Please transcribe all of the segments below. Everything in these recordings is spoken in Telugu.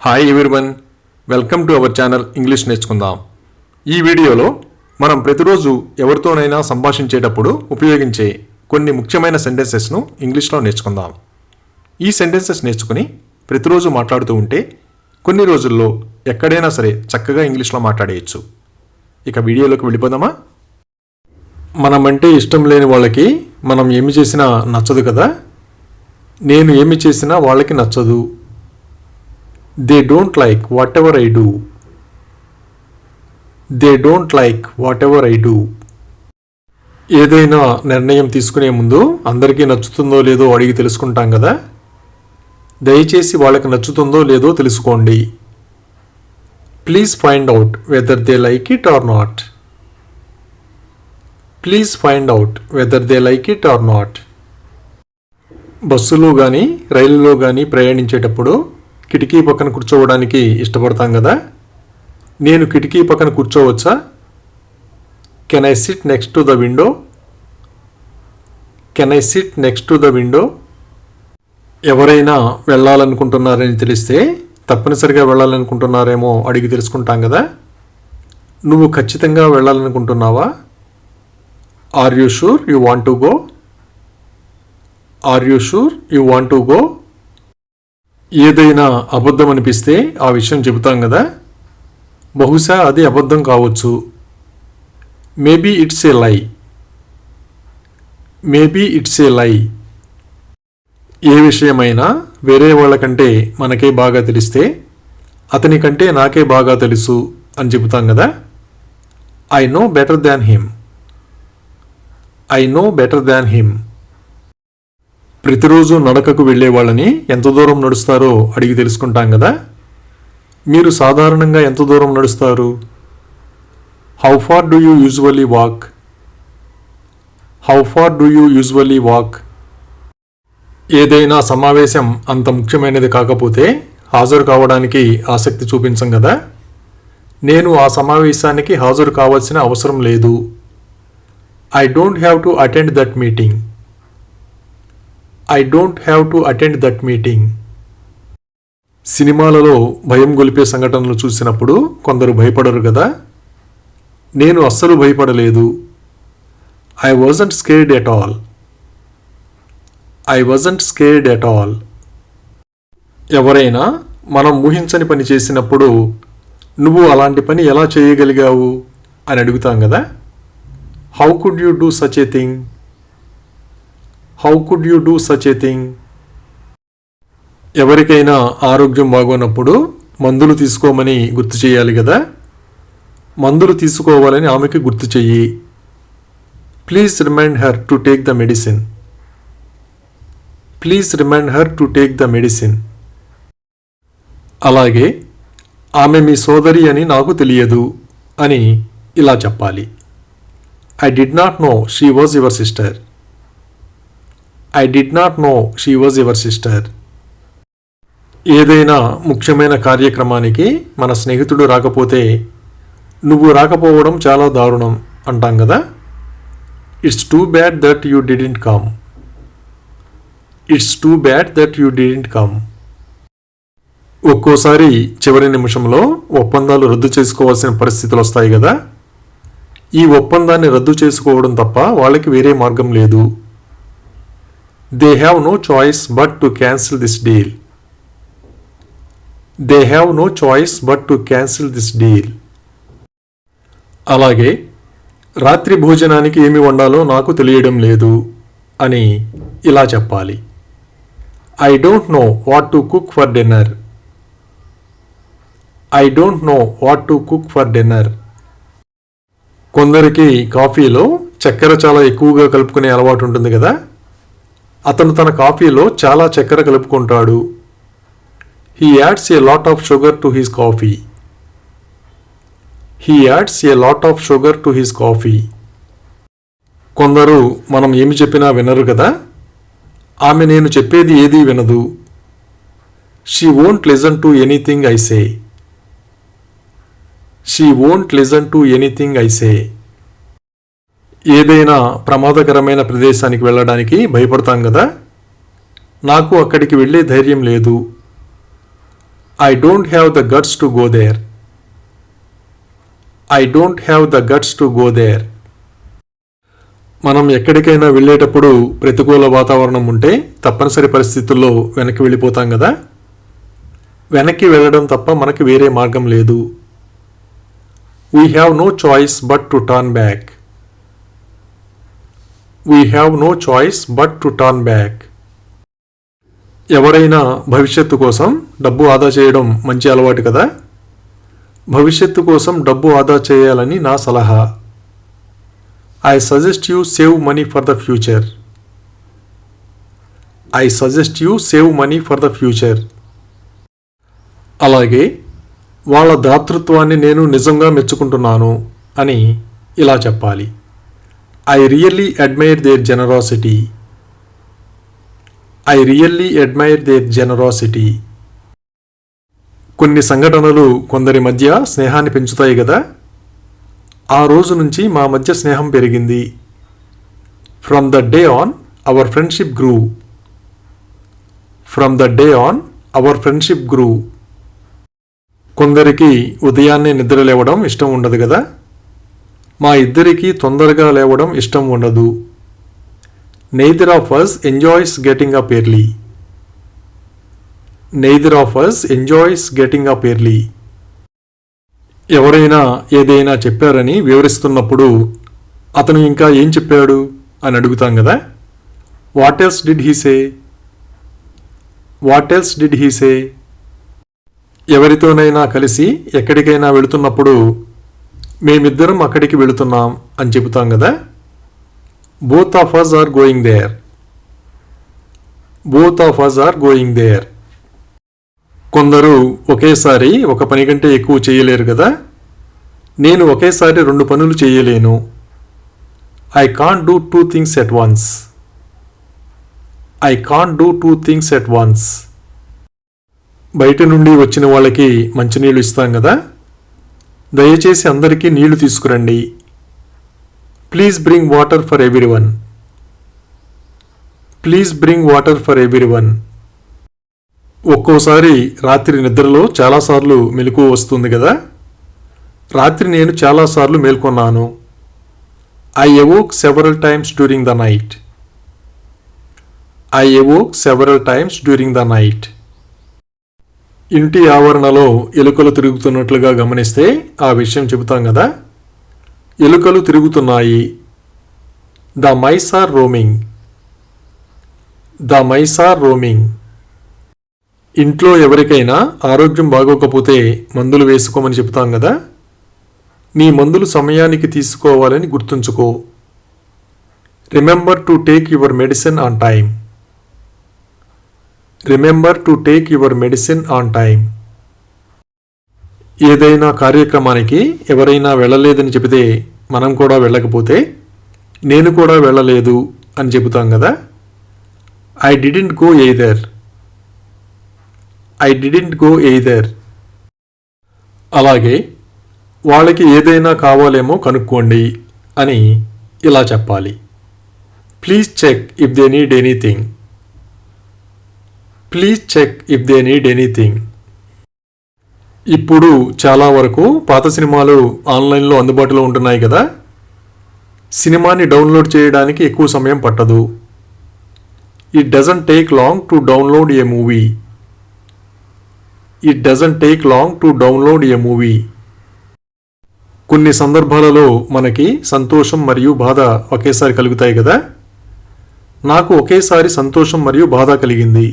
Hi everyone, welcome to our channel English నేర్చుకుందాం. ఈ వీడియోలో మనం ప్రతిరోజు ఎవరితోనైనా సంభాషించేటప్పుడు ఉపయోగించే కొన్ని ముఖ్యమైన సెంటెన్సెస్ను ఇంగ్లీష్లో నేర్చుకుందాం. ఈ సెంటెన్సెస్ నేర్చుకుని ప్రతిరోజు మాట్లాడుతూ ఉంటే కొన్ని రోజుల్లో ఎక్కడైనా సరే చక్కగా ఇంగ్లీష్లో మాట్లాడేయచ్చు. ఇక వీడియోలోకి వెళ్ళిపోదామా? మనమంటే ఇష్టం లేని వాళ్ళకి మనం ఏమి చేసినా నచ్చదు కదా. నేను ఏమి చేసినా వాళ్ళకి నచ్చదు. They don't like whatever I do. They don't like whatever I do. ఏదైనా నిర్ణయం తీసుకునే ముందు అందరికీ నచ్చుతుందో లేదో అడిగి తెలుసుకుంటాం కదా. దయచేసి వాళ్ళకి నచ్చుతుందో లేదో తెలుసుకోండి. Please find out whether they like it or not. Please find out whether they like it or not. బస్సులో కానీ రైలులో కానీ ప్రయాణించేటప్పుడు కిటికీ పక్కన కూర్చోవడానికి ఇష్టపడతాం కదా. నేను కిటికీ పక్కన కూర్చోవచ్చా? Can I sit next to the window? Can I sit next to the window? ఎవరైనా వెళ్ళాలనుకుంటున్నారని తెలిస్తే తప్పనిసరిగా వెళ్ళాలనుకుంటున్నారేమో అడిగి తెలుసుకుంటాం కదా. నువ్వు ఖచ్చితంగా వెళ్ళాలనుకుంటున్నావా? Are you sure you want to go? Are you sure you want to go? ఏదైనా అబద్ధం అనిపిస్తే ఆ విషయం చెబుతాం కదా. బహుశా అది అబద్ధం కావచ్చు. మేబీ ఇట్స్ ఏ లై. మేబీ ఇట్స్ ఏ లై. ఏ విషయమైనా వేరే వాళ్ళకంటే మనకే బాగా తెలిస్తే అతని కంటే నాకే బాగా తెలుసు అని చెబుతాం కదా. I know better than him. I know better than him. ప్రతిరోజు నడకకు వెళ్ళే వాళ్ళని ఎంత దూరం నడుస్తారో అడిగి తెలుసుకుంటాం కదా. మీరు సాధారణంగా ఎంత దూరం నడుస్తారు? How far do you usually walk? How far do you usually walk? ఏదైనా సమావేశం అంత ముఖ్యమైనది కాకపోతే హాజరు కావడానికి ఆసక్తి చూపించం కదా. నేను ఆ సమావేశానికి హాజరు కావాల్సిన అవసరం లేదు. I don't have to attend that meeting. I don't have to attend that meeting. సినిమాలలో భయం గొలిపే సంఘటనలు చూసినప్పుడు కొందరు భయపడరు కదా. నేను అస్సలు భయపడలేదు. I wasn't scared at all. I wasn't scared at all. ఎవరైనా మనం ఊహించని పని చేసినప్పుడు నువ్వు అలాంటి పని ఎలా చేయగలిగావు అని అడుగుతాం కదా. How could you do such a thing? How could you do such a thing? ఎవరికైనా ఆరోగ్యం బాగోనప్పుడు మందులు తీసుకోమని గుర్తు చేయాలి కదా. మందులు తీసుకోవాలని ఆమెకి గుర్తు చెయ్యి. Please remind her to take the medicine. Please remind her to take the medicine. అలాగే ఆమె మీ సోదరి అని నాకు తెలియదు అని ఇలా చెప్పాలి. I did not know she was your sister. I did not know she was your sister. ఏదైనా ముఖ్యమైన కార్యక్రమానికి మన స్నేహితుడు రాకపోతే నువ్వు రాకపోవడం చాలా దారుణం అంటాం కదా. It's too bad that you didn't come. It's too bad that you didn't come. ఒక్కోసారి చివరి నిమిషంలో ఒప్పందాలు రద్దు చేసుకోవాల్సిన పరిస్థితులు వస్తాయి కదా. ఈ ఒప్పందాన్ని రద్దు చేసుకోవడం తప్ప వాళ్ళకి వేరే మార్గం లేదు. They have no choice but to cancel this deal. They have no choice but to cancel this deal. అలాగే రాత్రి భోజనానికి ఏమి వండాలో నాకు తెలియడం లేదు అని ఇలా చెప్పాలి. I don't know what to cook for dinner. I don't know what to cook for dinner. కొందరికి కాఫీలో చక్కెర చాలా ఎక్కువగా కలుపుకునే అలవాటు ఉంటుంది కదా. అతను తన కాఫీలో చాలా చక్కెర కలుపుకుంటాడు. He adds a lot of sugar to his coffee. He adds a lot of sugar to his coffee. కొందరు మనం ఏమి చెప్పినా వినరు కదా. ఆమె నేను చెప్పేది ఏదీ వినదు. She won't listen to anything I say. She won't listen to anything I say. ఏదైనా ప్రమాదకరమైన ప్రదేశానికి వెళ్ళడానికి భయపడతాం కదా. నాకు అక్కడికి వెళ్ళే ధైర్యం లేదు. I don't have the guts to go there. I don't have the guts to go there. మనం ఎక్కడికైనా వెళ్ళేటప్పుడు ప్రతికూల వాతావరణం ఉంటే తప్పనిసరి పరిస్థితుల్లో వెనక్కి వెళ్ళిపోతాం కదా. వెనక్కి వెళ్ళడం తప్ప మనకి వేరే మార్గం లేదు. We have no choice but to turn back. We have no choice but to turn back. ఎవరైనా భవిష్యత్తు కోసం డబ్బు ఆదా చేయడం మంచి అలవాటు కదా. భవిష్యత్తు కోసం డబ్బు ఆదా చేయాలని నా సలహా. I suggest you save money for the future. I suggest you save money for the future. అలాగే వాళ్ళ దాతృత్వాన్ని నేను నిజంగా మెచ్చుకుంటున్నాను అని ఇలా చెప్పాలి. I really admire their generosity. I really admire their generosity. కొన్ని సంఘటనలు కొందరి మధ్య స్నేహాన్ని పెంచుతాయి కదా. ఆ రోజు నుంచి మా మధ్య స్నేహం పెరిగింది. From the day on, our friendship grew. From the day on, our friendship grew. కొందరికి ఉదయాన్నే నిద్ర లేవడం ఇష్టం ఉండదు కదా. మా ఇద్దరికీ తొందరగా లేవడం ఇష్టం ఉండదు. Neither of us enjoys getting up early. Neither of us enjoys getting up early. ఎవరైనా ఏదైనా చెప్పారని వివరిస్తున్నప్పుడు అతను ఇంకా ఏం చెప్పాడు అని అడుగుతాం కదా. What else did he say? What else did he say? ఎవరితోనైనా కలిసి ఎక్కడికైనా వెళుతున్నప్పుడు మేమిద్దరం అక్కడికి వెళుతున్నాం అని చెబుతాం కదా. Both of us are going there. Both of us are going there. కొందరు ఒకేసారి ఒక పని కంటే ఎక్కువ చేయలేరు కదా. నేను ఒకేసారి 2 పనులు చేయలేను. I can't do 2 things at once. I can't do 2 things at once. బయట నుండి వచ్చిన వాళ్ళకి మంచినీళ్ళు ఇస్తాం కదా. దయచేసి అందరికీ నీళ్లు తీసుకురండి. Please bring water for everyone. Please bring water for everyone. ఒక్కోసారి రాత్రి నిద్రలో చాలాసార్లు మెలకువ వస్తుంది కదా. రాత్రి నేను చాలాసార్లు మేల్కొన్నాను. I awoke several times during the night. I awoke several times during the night. ఇంటి ఆవరణలో ఎలుకలు తిరుగుతున్నట్లుగా గమనిస్తే ఆ విషయం చెబుతాం కదా. ఎలుకలు తిరుగుతున్నాయి. The mice are roaming. The mice are roaming. ఇంట్లో ఎవరికైనా ఆరోగ్యం బాగోకపోతే మందులు వేసుకోమని చెప్తాం కదా. నీ మందులు సమయానికి తీసుకోవాలని గుర్తుంచుకో. Remember to take your medicine on time. Remember to take your medicine on time. ఏదైనా కార్యక్రమానికి ఎవరైనా వెళ్ళలేదని చెబితే మనం కూడా వెళ్ళకపోతే నేను కూడా వెళ్ళలేదు అని చెబుతాం కదా. I didn't go either. I didn't go either. అలాగే వాళ్ళకి ఏదైనా కావాలేమో కనుక్కోండి అని ఇలా చెప్పాలి. Please check if they need anything. Please check if they need anything. ఇప్పుడు చాలా వరకు పాత సినిమాలు ఆన్లైన్లో అందుబాటులో ఉంటున్నాయి కదా. సినిమాని డౌన్లోడ్ చేయడానికి ఎక్కువ సమయం పట్టదు. It doesn't take long to download a movie. It doesn't take long to download a movie. కొన్ని సందర్భాలలో మనకి సంతోషం మరియు బాధ ఒకేసారి కలుగుతాయి కదా. నాకు ఒకేసారి సంతోషం మరియు బాధ కలిగింది.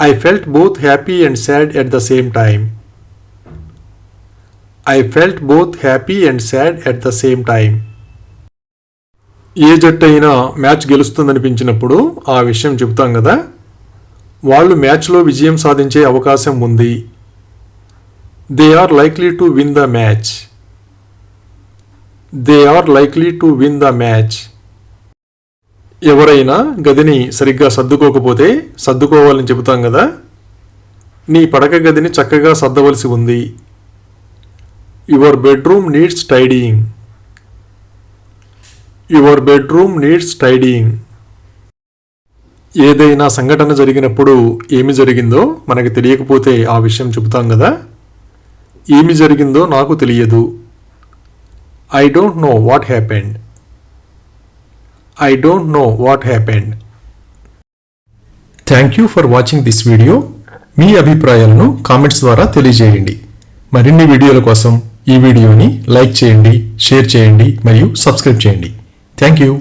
I felt both happy and sad at the same time. I felt both happy and sad at the same time. ఏ జట్టు అయినా మ్యాచ్ గెలుస్తుందనిపించినప్పుడు ఆ విషయం చెబుతాం కదా. వాళ్ళు మ్యాచ్లో విజయం సాధించే అవకాశం ఉంది. They are likely to win the match. They are likely to win the match. ఎవరైనా గదిని సరిగ్గా సర్దుకోకపోతే సర్దుకోవాలని చెబుతాం కదా. నీ పడక గదిని చక్కగా సర్దవలసి ఉంది. Your bedroom needs tidying. Your bedroom needs tidying. ఏదైనా సంఘటన జరిగినప్పుడు ఏమి జరిగిందో మనకి తెలియకపోతే ఆ విషయం చెబుతాం కదా. ఏమి జరిగిందో నాకు తెలియదు. I don't know what happened. I don't know what happened. Thank you for watching this video. మీ అభిప్రాయాలను కామెంట్స్ ద్వారా తెలియజేయండి. మరిన్ని వీడియోల కోసం ఈ వీడియోని లైక్ చేయండి, షేర్ చేయండి మరియు సబ్స్క్రైబ్ చేయండి. Thank you.